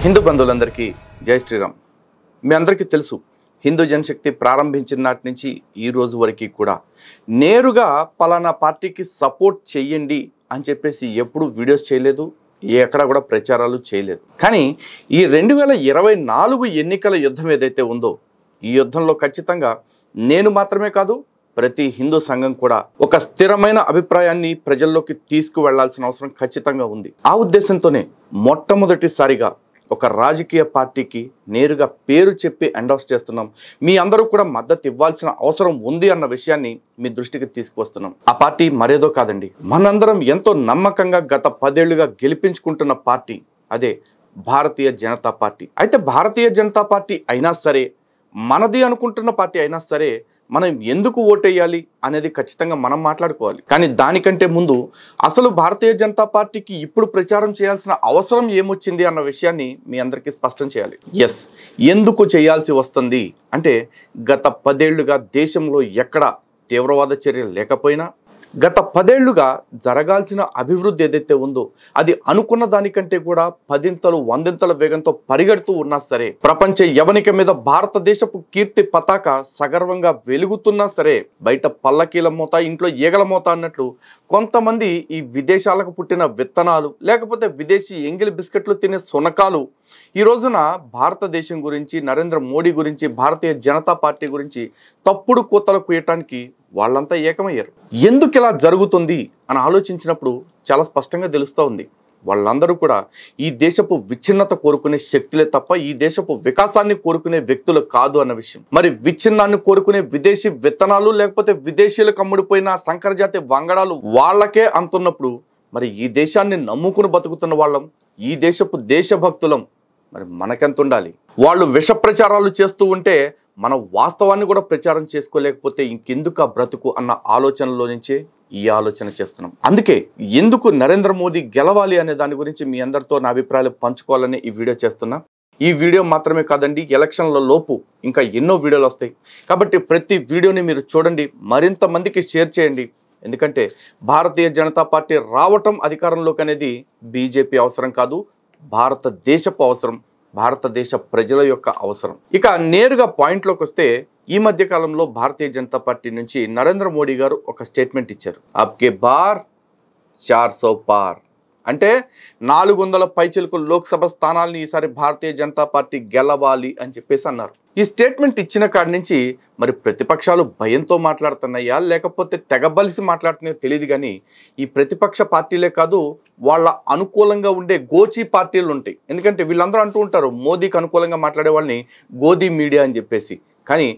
హిందూ బంధువులందరికీ జై శ్రీరామ్. మీ అందరికీ తెలుసు, హిందూ జనశక్తి ప్రారంభించిన నాటి నుంచి ఈ రోజు వరకు కూడా నేరుగా పలానా పార్టీకి సపోర్ట్ చేయండి అని చెప్పేసి ఎప్పుడు వీడియోస్ చేయలేదు, ఎక్కడ కూడా ప్రచారాలు చేయలేదు. కానీ ఈ 2024 ఎన్నికల యుద్ధం ఏదైతే ఉందో, ఈ యుద్ధంలో ఖచ్చితంగా నేను మాత్రమే కాదు, ప్రతి హిందూ సంఘం కూడా ఒక స్థిరమైన అభిప్రాయాన్ని ప్రజల్లోకి తీసుకువెళ్లాల్సిన అవసరం ఖచ్చితంగా ఉంది. ఆ ఉద్దేశంతోనే మొట్టమొదటిసారిగా ఒక రాజకీయ పార్టీకి నేరుగా పేరు చెప్పి ఎండోర్స్ చేస్తున్నాం. మీ అందరూ కూడా మద్దతు ఇవ్వాల్సిన అవసరం ఉంది అన్న విషయాన్ని మీ దృష్టికి తీసుకువస్తున్నాం. ఆ పార్టీ మరేదో కాదండి, మనందరం ఎంతో నమ్మకంగా గత 10 ఏళ్లుగా గెలిపించుకుంటున్న పార్టీ, అదే భారతీయ జనతా పార్టీ. అయితే భారతీయ జనతా పార్టీ అయినా సరే, మనది అనుకుంటున్న పార్టీ అయినా సరే, మనం ఎందుకు ఓటేయాలి అనేది ఖచ్చితంగా మనం మాట్లాడుకోవాలి. కానీ దానికంటే ముందు అసలు భారతీయ జనతా పార్టీకి ఇప్పుడు ప్రచారం చేయాల్సిన అవసరం ఏమొచ్చింది అన్న విషయాన్ని మీ అందరికీ స్పష్టం చేయాలి. ఎందుకు చేయాల్సి వస్తుంది అంటే, గత 10 ఏళ్లుగా దేశంలో ఎక్కడ తీవ్రవాద చర్యలు లేకపోయినా, గత 10 ఏళ్లుగా జరగాల్సిన అభివృద్ధి ఏదైతే ఉందో అది అనుకున్న దానికంటే కూడా 10 100 వేగంతో పరిగెడుతూ ఉన్నా సరే, ప్రపంచ యవనిక మీద భారతదేశపు కీర్తి పతాక సగర్వంగా వెలుగుతున్నా సరే, బయట పల్లకీల మోత ఇంట్లో ఈగల మోత అన్నట్లు కొంతమంది ఈ విదేశాలకు పుట్టిన విత్తనాలు, లేకపోతే విదేశీ ఎంగిలి బిస్కెట్లు తినే సునకాలు ఈ రోజున భారతదేశం గురించి, నరేంద్ర మోడీ గురించి, భారతీయ జనతా పార్టీ గురించి తప్పుడు కూతలు కూయటానికి వాళ్ళంతా ఏకమయ్యారు. ఎందుకు ఇలా జరుగుతుంది అని ఆలోచించినప్పుడు చాలా స్పష్టంగా తెలుస్తూ ఉంది. వాళ్ళందరూ కూడా ఈ దేశపు విచ్ఛిన్నత కోరుకునే శక్తులే తప్ప ఈ దేశపు వికాసాన్ని కోరుకునే వ్యక్తులు కాదు అన్న విషయం. మరి విచ్ఛిన్నాన్ని కోరుకునే విదేశీ విత్తనాలు, లేకపోతే విదేశీయులకు అమ్ముడిపోయిన సంకరజాతి వంగడాలు వాళ్ళకే అంతున్నప్పుడు, మరి ఈ దేశాన్ని నమ్ముకుని బతుకుతున్న వాళ్ళం, ఈ దేశపు దేశభక్తులం, మరి మనకెంత ఉండాలి? వాళ్ళు విష ప్రచారాలు చేస్తూ ఉంటే మనం వాస్తవాన్ని కూడా ప్రచారం చేసుకోలేకపోతే ఇంకెందుకు ఆ బ్రతుకు అన్న ఆలోచనలో నుంచే ఈ ఆలోచన చేస్తున్నాం. అందుకే ఎందుకు నరేంద్ర మోదీ గెలవాలి అనే దాని గురించి మీ అందరితో నా అభిప్రాయాలు పంచుకోవాలని ఈ వీడియో చేస్తున్నా. ఈ వీడియో మాత్రమే కాదండి, ఎలక్షన్ల లోపు ఇంకా ఎన్నో వీడియోలు వస్తాయి. కాబట్టి ప్రతి వీడియోని మీరు చూడండి, మరింత మందికి షేర్ చేయండి. ఎందుకంటే భారతీయ జనతా పార్టీ రావటం అధికారంలోకి అనేది బీజేపీ అవసరం కాదు, భారతదేశపు అవసరం, భారతదేశ ప్రజల యొక్క అవసరం. ఇక నేరుగా పాయింట్లోకి వస్తే, ఈ మధ్య కాలంలో భారతీయ జనతా పార్టీ నుంచి నరేంద్ర మోడీ గారు ఒక స్టేట్మెంట్ ఇచ్చారు. అబ్కే బార్ 400 పార్ అంటే 400 పైచిలకు లోక్సభ స్థానాలని ఈసారి భారతీయ జనతా పార్టీ గెలవాలి అని చెప్పేసి అన్నారు. ఈ స్టేట్మెంట్ ఇచ్చిన కాడి నుంచి మరి ప్రతిపక్షాలు భయంతో మాట్లాడుతున్నాయా, లేకపోతే తెగబలిసి మాట్లాడుతున్నాయో తెలియదు. కానీ ఈ ప్రతిపక్ష పార్టీలే కాదు, వాళ్ళ అనుకూలంగా ఉండే గోచి పార్టీలు ఉంటాయి. ఎందుకంటే వీళ్ళందరూ అంటూ ఉంటారు మోదీకి అనుకూలంగా మాట్లాడే వాళ్ళని గోదీ మీడియా అని చెప్పేసి. కానీ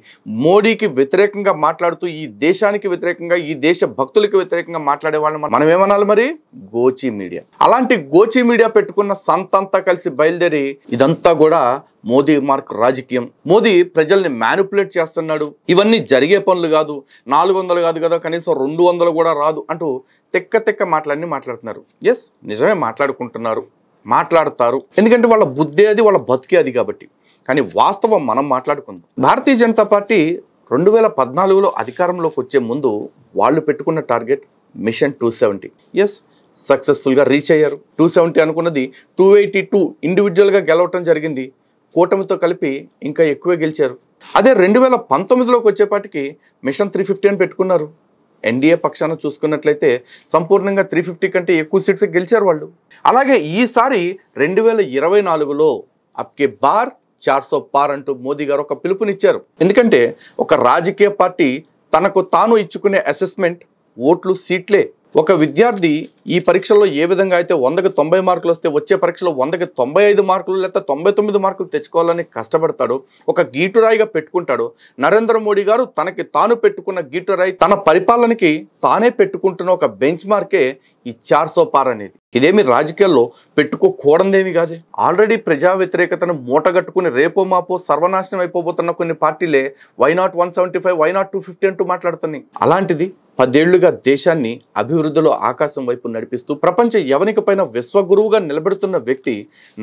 మోడీకి వ్యతిరేకంగా మాట్లాడుతూ, ఈ దేశానికి వ్యతిరేకంగా, ఈ దేశ భక్తులకు వ్యతిరేకంగా మాట్లాడే వాళ్ళని మనం ఏమనాలి మరి? గోచి మీడియా. అలాంటి గోచి మీడియా పెట్టుకున్న సంతంతా కలిసి బయలుదేరి ఇదంతా కూడా మోదీ మార్క్ రాజకీయం, మోదీ ప్రజల్ని మ్యానిపులేట్ చేస్తున్నాడు, ఇవన్నీ జరిగే పనులు కాదు, 400 కాదు కదా, కనీసం 200 కూడా రాదు అంటూ తెక్క మాటలన్నీ మాట్లాడుతున్నారు. నిజమే, మాట్లాడుకుంటున్నారు, మాట్లాడతారు. ఎందుకంటే వాళ్ళ బుద్ధి అది, వాళ్ళ బతికే అది కాబట్టి. కానీ వాస్తవం మనం మాట్లాడుకుందాం. భారతీయ జనతా పార్టీ 2014లో అధికారంలోకి వచ్చే ముందు వాళ్ళు పెట్టుకున్న టార్గెట్ మిషన్ 270. సక్సెస్ఫుల్గా రీచ్ అయ్యారు. 270 అనుకున్నది 282 ఇండివిజువల్గా గెలవటం జరిగింది. కూటమితో కలిపి ఇంకా ఎక్కువే గెలిచారు. అదే 2019లోకి వచ్చేపాటికి మిషన్ 350 అని పెట్టుకున్నారు. ఎన్డీఏ పక్షాన చూసుకున్నట్లయితే సంపూర్ణంగా 350 కంటే ఎక్కువ సీట్స్ గెలిచారు వాళ్ళు. అలాగే ఈసారి 2024లో అబ్కే బార్ 400 పార్ అంటూ మోదీ గారు ఒక పిలుపునిచ్చారు. ఎందుకంటే ఒక రాజకీయ పార్టీ తనకు తాను ఇచ్చుకునే అసెస్మెంట్ ఓట్లు, సీట్లే. ఒక విద్యార్థి ఈ పరీక్షల్లో ఏ విధంగా అయితే 100కి 90 మార్కులు వస్తే వచ్చే పరీక్షలో 100కి 95 మార్కులు లేదా 99 మార్కులు తెచ్చుకోవాలని కష్టపడతాడు, ఒక గీటురాయిగా పెట్టుకుంటాడు. నరేంద్ర మోడీ గారు తనకి తాను పెట్టుకున్న గీటురాయి, తన పరిపాలనకి తానే పెట్టుకుంటున్న ఒక బెంచ్ మార్కే ఈ 400 పార్ అనేది. ఇదేమి రాజకీయాల్లో పెట్టుకోకూడదేమి కాదు. ఆల్రెడీ ప్రజా వ్యతిరేకతను మూటగట్టుకుని రేపో మాపో సర్వనాశనం అయిపోబోతున్న కొన్ని పార్టీలే వై నాట్ 175, వై నాట్ 250 అంటూ మాట్లాడుతున్నాయి. అలాంటిది 10 ఏళ్లుగా దేశాన్ని అభివృద్ధిలో ఆకాశం వైపు నడిపిస్తూ ప్రపంచ యవనిక పైన విశ్వగురువుగా నిలబెడుతున్న వ్యక్తి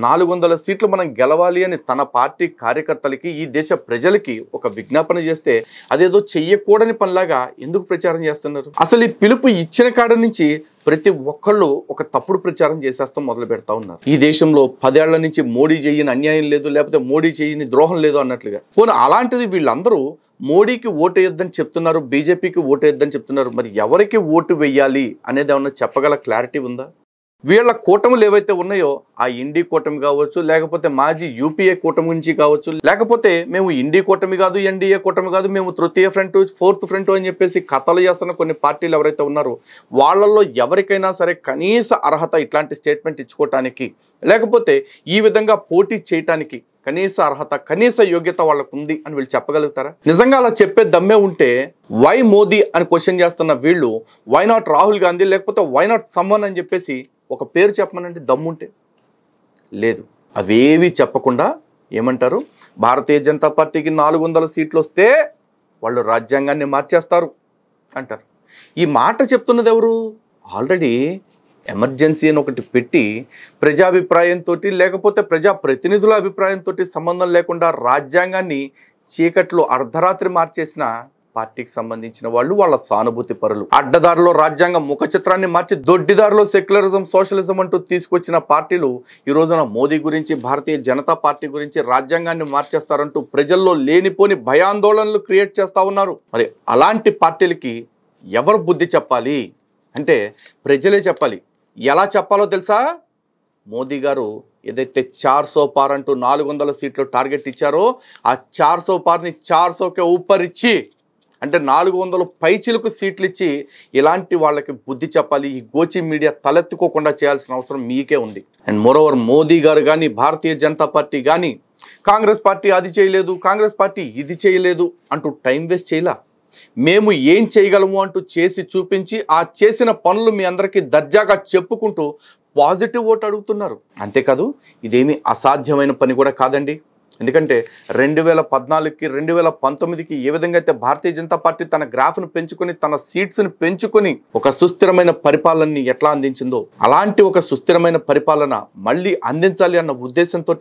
400 సీట్లు మనం గెలవాలి అని తన పార్టీ కార్యకర్తలకి, ఈ దేశ ప్రజలకి ఒక విజ్ఞాపన చేస్తే అదేదో చెయ్యకూడని పనిలాగా ఎందుకు ప్రచారం చేస్తున్నారు? అసలు ఈ పిలుపు ఇచ్చిన కాడ నుంచి ప్రతి ఒక్కళ్ళు ఒక తప్పుడు ప్రచారం చేసేస్తాం మొదలు పెడతా ఉన్నారు. ఈ దేశంలో 10 ఏళ్ల నుంచి మోడీ చేయని అన్యాయం లేదు, లేకపోతే మోడీ చేయని ద్రోహం లేదు అన్నట్లుగా. పోనీ అలాంటిది వీళ్ళందరూ మోడీకి ఓటేయొద్దని చెప్తున్నారు, బీజేపీకి ఓటేయొద్దని చెప్తున్నారు. మరి ఎవరికి ఓటు వెయ్యాలి అనేది ఏమన్నా చెప్పగల క్లారిటీ ఉందా? వీళ్ళ కూటములు ఏవైతే ఉన్నాయో ఆ ఇండి కూటమి కావచ్చు, లేకపోతే మాజీ యూపీఏ కూటమి నుంచి కావచ్చు, లేకపోతే మేము ఇండి కూటమి కాదు, ఎన్డీఏ కూటమి కాదు, మేము తృతీయ ఫ్రంట్, ఫోర్త్ ఫ్రంట్ అని చెప్పేసి కథలు చేస్తున్న కొన్ని పార్టీలు ఎవరైతే ఉన్నారో వాళ్ళల్లో ఎవరికైనా సరే కనీస అర్హత ఇట్లాంటి స్టేట్మెంట్ ఇచ్చుకోవటానికి, లేకపోతే ఈ విధంగా పోటీ చేయటానికి కనీస అర్హత, కనీస యోగ్యత వాళ్ళకు ఉంది అని వీళ్ళు చెప్పగలుగుతారా? నిజంగా అలా చెప్పే దమ్మే ఉంటే వై మోదీ అని క్వశ్చన్ చేస్తున్న వీళ్ళు వై నాట్ రాహుల్ గాంధీ, లేకపోతే వై నాట్ సమ్వన్ అని చెప్పేసి ఒక పేరు చెప్పమనంటే దమ్ముంటే లేదు. అవేవి చెప్పకుండా ఏమంటారు, భారతీయ జనతా పార్టీకి 400 సీట్లు వస్తే వాళ్ళు రాజ్యాంగాన్ని మార్చేస్తారు అంటారు. ఈ మాట చెప్తున్నది ఎవరు? ఆల్రెడీ ఎమర్జెన్సీ అని ఒకటి పెట్టి ప్రజాభిప్రాయంతో, లేకపోతే ప్రజాప్రతినిధుల అభిప్రాయంతో సంబంధం లేకుండా రాజ్యాంగాన్ని చీకట్లో అర్ధరాత్రి మార్చేసిన పార్టీకి సంబంధించిన వాళ్ళు, వాళ్ళ సానుభూతి పరులు. అడ్డదారిలో రాజ్యాంగం ముఖ చిత్రాన్ని మార్చి దొడ్డిదారిలో సెక్యులరిజం, సోషలిజం అంటూ తీసుకొచ్చిన పార్టీలు ఈ రోజున మోదీ గురించి, భారతీయ జనతా పార్టీ గురించి రాజ్యాంగాన్ని మార్చేస్తారంటూ ప్రజల్లో లేనిపోని భయాందోళనలు క్రియేట్ చేస్తూ ఉన్నారు. మరి అలాంటి పార్టీలకి ఎవరు బుద్ధి చెప్పాలి అంటే ప్రజలే చెప్పాలి. ఎలా చెప్పాలో తెలుసా? మోదీ గారు ఏదైతే 400 పార్ అంటూ 400 సీట్లు టార్గెట్ ఇచ్చారో ఆ 400 పార్ని 400కే ఊపర్ ఇచ్చి, అంటే 400 పైచిలకు సీట్లు ఇచ్చి ఇలాంటి వాళ్ళకి బుద్ధి చెప్పాలి. ఈ గోచి మీడియా తలెత్తుకోకుండా చేయాల్సిన అవసరం మీకే ఉంది. అండ్ మోరోవర్ మోదీ గారు కానీ, భారతీయ జనతా పార్టీ కానీ, కాంగ్రెస్ పార్టీ అది చేయలేదు, కాంగ్రెస్ పార్టీ ఇది చేయలేదు అంటూ టైం వేస్ట్ చేయలా. మేము ఏం చేయగలము అంటూ చేసి చూపించి ఆ చేసిన పనులు మీ అందరికీ దర్జాగా చెప్పుకుంటూ పాజిటివ్ ఓటు అడుగుతున్నారు. అంతేకాదు ఇదేమీ అసాధ్యమైన పని కూడా కాదండి. ఎందుకంటే 2014కి 2019కి ఏ విధంగా అయితే భారతీయ జనతా పార్టీ తన గ్రాఫ్ను పెంచుకొని, తన సీట్స్ని పెంచుకొని ఒక సుస్థిరమైన పరిపాలనని ఎట్లా అందించిందో అలాంటి ఒక సుస్థిరమైన పరిపాలన మళ్ళీ అందించాలి అన్న ఉద్దేశంతో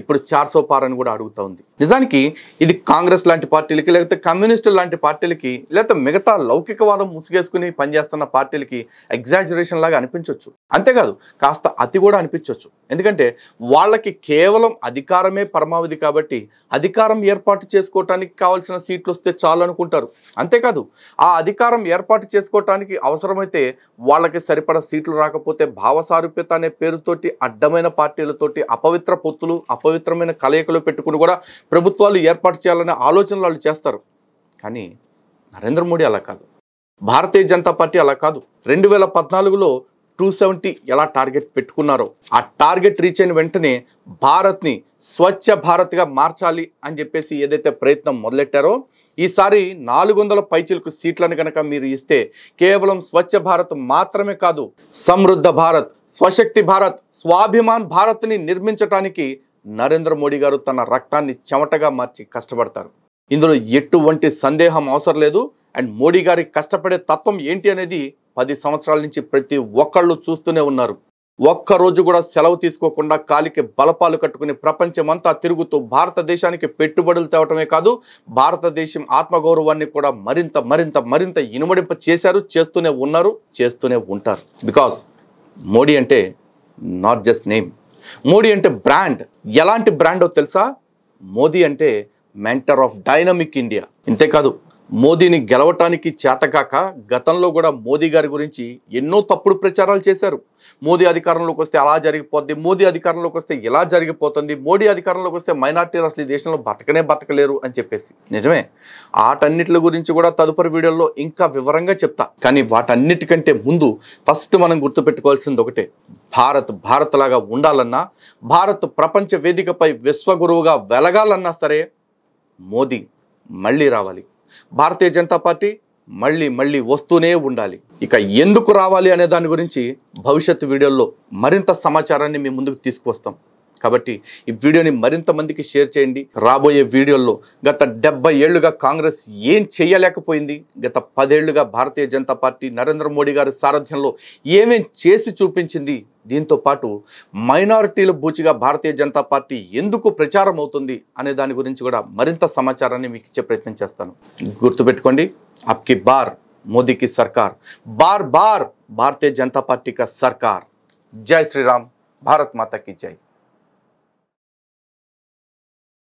ఇప్పుడు 400 పార్ అని కూడా అడుగుతా ఉంది. నిజానికి ఇది కాంగ్రెస్ లాంటి పార్టీలకి, లేకపోతే కమ్యూనిస్టులు లాంటి పార్టీలకి, లేకపోతే మిగతా లౌకికవాదం ముసుగేసుకుని పనిచేస్తున్న పార్టీలకి ఎగ్జాజరేషన్ లాగా అనిపించవచ్చు. అంతేకాదు కాస్త అతి కూడా అనిపించవచ్చు. ఎందుకంటే వాళ్ళకి కేవలం అధికారమే పరమావధి కాబట్టి అధికారం ఏర్పాటు చేసుకోవటానికి కావాల్సిన సీట్లు వస్తే చాలు అనుకుంటారు. అంతేకాదు ఆ అధికారం ఏర్పాటు చేసుకోవటానికి అవసరమైతే వాళ్ళకి సరిపడా సీట్లు రాకపోతే భావసారూప్యత అనే పేరుతోటి అడ్డమైన పార్టీలతోటి అపవిత్ర పొత్తులు, అపవిత్రమైన కలయికలు పెట్టుకుని కూడా ప్రభుత్వాలు ఏర్పాటు చేయాలనే ఆలోచనలు వాళ్ళు చేస్తారు. కానీ నరేంద్ర మోడీ అలా కాదు, భారతీయ జనతా పార్టీ అలా కాదు. 2014లో 270 ఎలా టార్గెట్ పెట్టుకున్నారో ఆ టార్గెట్ రీచ్ అయిన వెంటనే భారత్ని స్వచ్ఛ భారత్గా మార్చాలి అని చెప్పేసి ఏదైతే ప్రయత్నం మొదలెట్టారో ఈసారి 400 పైచిలకు సీట్లను కనుక మీరు ఇస్తే కేవలం స్వచ్ఛ భారత్ మాత్రమే కాదు, సమృద్ధ భారత్, స్వశక్తి భారత్, స్వాభిమాన్ భారత్ని నిర్మించడానికి నరేంద్ర మోడీ గారు తన రక్తాన్ని చెమటగా మార్చి కష్టపడతారు. ఇందులో ఎటువంటి సందేహం అవసరం లేదు. అండ్ మోడీ గారి కష్టపడే తత్వం ఏంటి అనేది 10 సంవత్సరాల నుంచి ప్రతి ఒక్కళ్ళు చూస్తూనే ఉన్నారు. ఒక్కరోజు కూడా సెలవు తీసుకోకుండా కాలికి బలపాలు కట్టుకుని ప్రపంచమంతా తిరుగుతూ భారతదేశానికి పెట్టుబడులు తేవటమే కాదు, భారతదేశం ఆత్మగౌరవాన్ని కూడా మరింత మరింత మరింత ఇనుమడింప చేశారు, చేస్తూనే ఉన్నారు, చేస్తూనే ఉంటారు. బికాస్ మోడీ అంటే నాట్ జస్ట్ నేమ్, మోడీ అంటే బ్రాండ్. ఎలాంటి బ్రాండో తెలుసా? మోదీ అంటే మెంటర్ ఆఫ్ డైనమిక్ ఇండియా. ఇంతేకాదు మోదీని గెలవటానికి చేతకాక గతంలో కూడా మోదీ గారి గురించి ఎన్నో తప్పుడు ప్రచారాలు చేశారు. మోదీ అధికారంలోకి వస్తే అలా జరిగిపోద్ది, మోదీ అధికారంలోకి వస్తే ఇలా జరిగిపోతుంది, మోడీ అధికారంలోకి వస్తే మైనార్టీలు అసలు ఈ దేశంలో బతకలేరు అని చెప్పేసి. నిజమే, వాటన్నిటి గురించి కూడా తదుపరి వీడియోలో ఇంకా వివరంగా చెప్తా. కానీ వాటన్నిటికంటే ముందు ఫస్ట్ మనం గుర్తుపెట్టుకోవాల్సింది ఒకటే, భారత్ లాగా ఉండాలన్నా, భారత్ ప్రపంచ వేదికపై విశ్వగురువుగా వెలగాలన్నా సరే మోదీ మళ్ళీ రావాలి, భారతీయ జనతా పార్టీ మళ్ళీ వస్తూనే ఉండాలి. ఇక ఎందుకు రావాలి అనే దాని గురించి భవిష్యత్తు వీడియోల్లో మరింత సమాచారాన్ని మీ ముందుకు తీసుకువస్తాం. కాబట్టి ఈ వీడియోని మరింత మందికి షేర్ చేయండి. రాబోయే వీడియోల్లో గత 70 ఏళ్లుగా కాంగ్రెస్ ఏం చేయలేకపోయింది, గత 10 ఏళ్లుగా భారతీయ జనతా పార్టీ నరేంద్ర మోడీ గారి సారథ్యంలో ఏమేం చేసి చూపించింది, దీంతో పాటు మైనారిటీల బూచిగా భారతీయ జనతా పార్టీ ఎందుకు ప్రచారం అవుతుంది అనే దాని గురించి కూడా మరింత సమాచారాన్ని మీకు ఇచ్చే ప్రయత్నం చేస్తాను. గుర్తుపెట్టుకోండి, అబ్కి బార్ मोदी की सरकार, बार बार भारतीय जनता पार्टी का सरकार। जय श्री राम, भारत माता की जय।